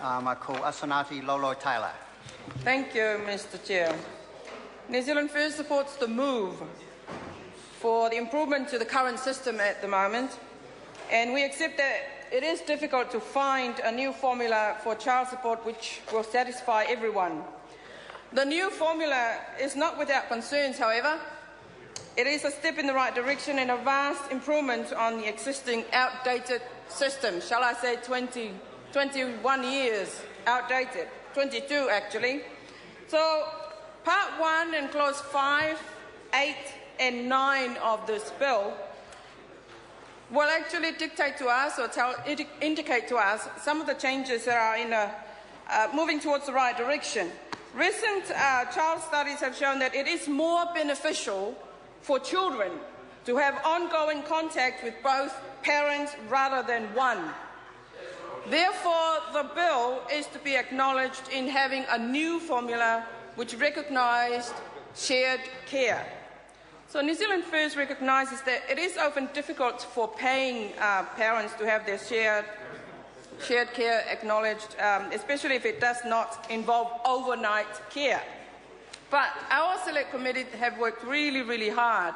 I call Asanati Lole-Taylor. Thank you, Mr. Chair. New Zealand First supports the move for the improvement to the current system at the moment, and we accept that it is difficult to find a new formula for child support which will satisfy everyone. The new formula is not without concerns, however. It is a step in the right direction and a vast improvement on the existing outdated system. Shall I say 21 years outdated, 22 actually. So Part 1 and Clause 5, 8 and 9 of this bill will actually dictate to us or indicate to us some of the changes that are moving towards the right direction. Recent child studies have shown that it is more beneficial for children to have ongoing contact with both parents rather than one. Therefore, the bill is to be acknowledged in having a new formula which recognised shared care. So New Zealand First recognises that it is often difficult for paying parents to have their shared care acknowledged, especially if it does not involve overnight care. But our Select Committee have worked really hard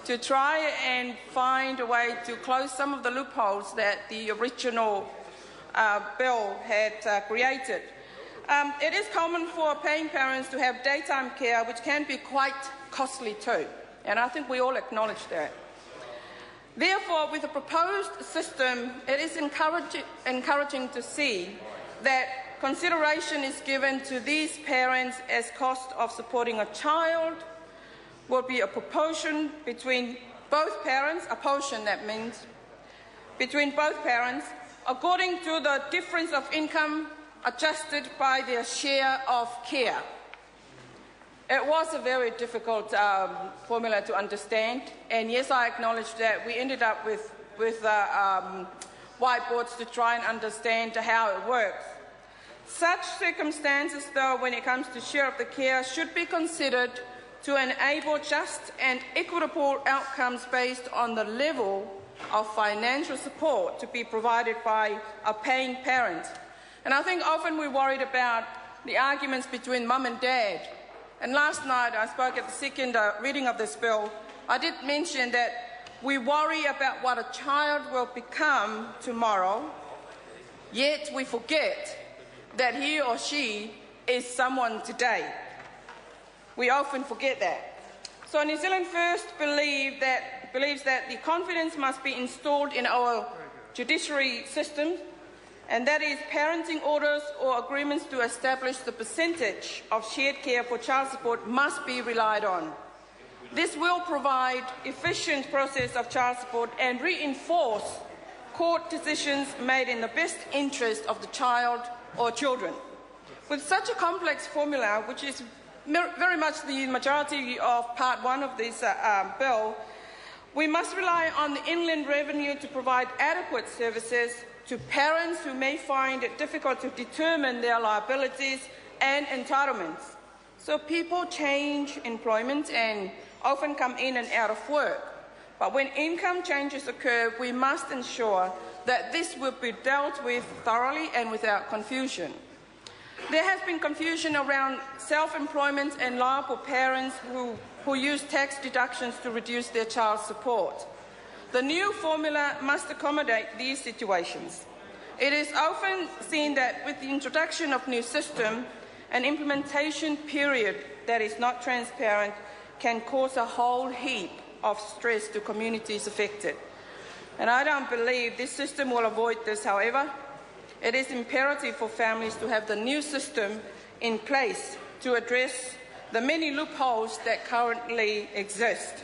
to try and find a way to close some of the loopholes that the original bill had created. It is common for paying parents to have daytime care, which can be quite costly too, and I think we all acknowledge that. Therefore, with the proposed system, it is encouraging to see that consideration is given to these parents as cost of supporting a child will be a proportion between both parents, a portion that means, between both parents, according to the difference of income adjusted by their share of care. It was a very difficult formula to understand, and yes, I acknowledge that we ended up with whiteboards to try and understand how it works. Such circumstances, though, when it comes to share of the care, should be considered to enable just and equitable outcomes based on the level of financial support to be provided by a paying parent. And I think often we're worried about the arguments between mum and dad. And last night I spoke at the second reading of this bill. I did mention that we worry about what a child will become tomorrow, yet we forget that he or she is someone today. We often forget that. So New Zealand First believes that the confidence must be installed in our judiciary system, and that is parenting orders or agreements to establish the percentage of shared care for child support must be relied on. This will provide efficient process of child support and reinforce court decisions made in the best interest of the child or children. With such a complex formula, which is very much the majority of Part 1 of this bill, we must rely on the inland revenue to provide adequate services to parents who may find it difficult to determine their liabilities and entitlements. So people change employment and often come in and out of work. But when income changes occur, we must ensure that this will be dealt with thoroughly and without confusion. There has been confusion around self-employment and liable parents who use tax deductions to reduce their child support. The new formula must accommodate these situations. It is often seen that with the introduction of new system, an implementation period that is not transparent can cause a whole heap of stress to communities affected. And I don't believe this system will avoid this, however. It is imperative for families to have the new system in place to address the many loopholes that currently exist.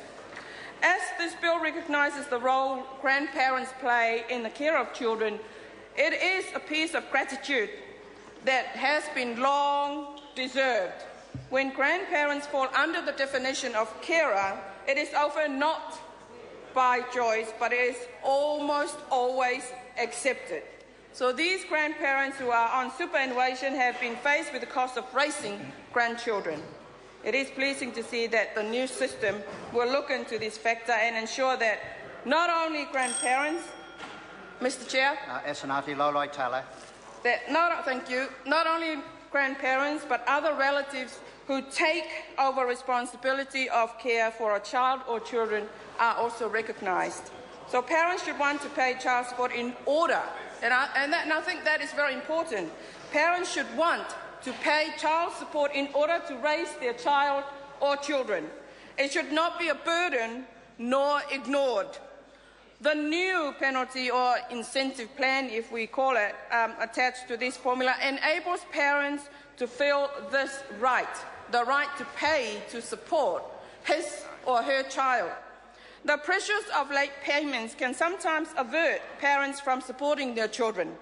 As this bill recognises the role grandparents play in the care of children, it is a piece of gratitude that has been long deserved. When grandparents fall under the definition of carer, it is often not by choice, but it is almost always accepted. So these grandparents who are on superannuation have been faced with the cost of raising grandchildren. It is pleasing to see that the new system will look into this factor and ensure that not only grandparents, Mr. Chair, Asanati Lole-Taylor. that not only grandparents but other relatives who take over responsibility of care for a child or children are also recognised. So parents should want to pay child support in order, and I think that is very important. Parents should want to pay child support in order to raise their child or children. It should not be a burden nor ignored. The new penalty or incentive plan, if we call it, attached to this formula enables parents to feel this right, the right to pay to support his or her child. The pressures of late payments can sometimes avert parents from supporting their children.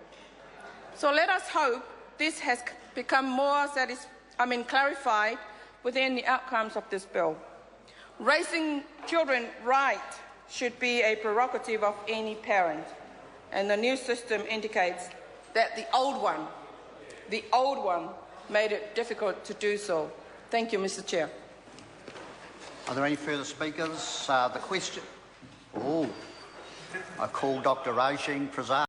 So let us hope this has become more clarified within the outcomes of this bill. Raising children right should be a prerogative of any parent, and the new system indicates that the old one made it difficult to do so. Thank you, Mr. Chair. Are there any further speakers? The question. Oh, I call Dr. Roisin Prasad.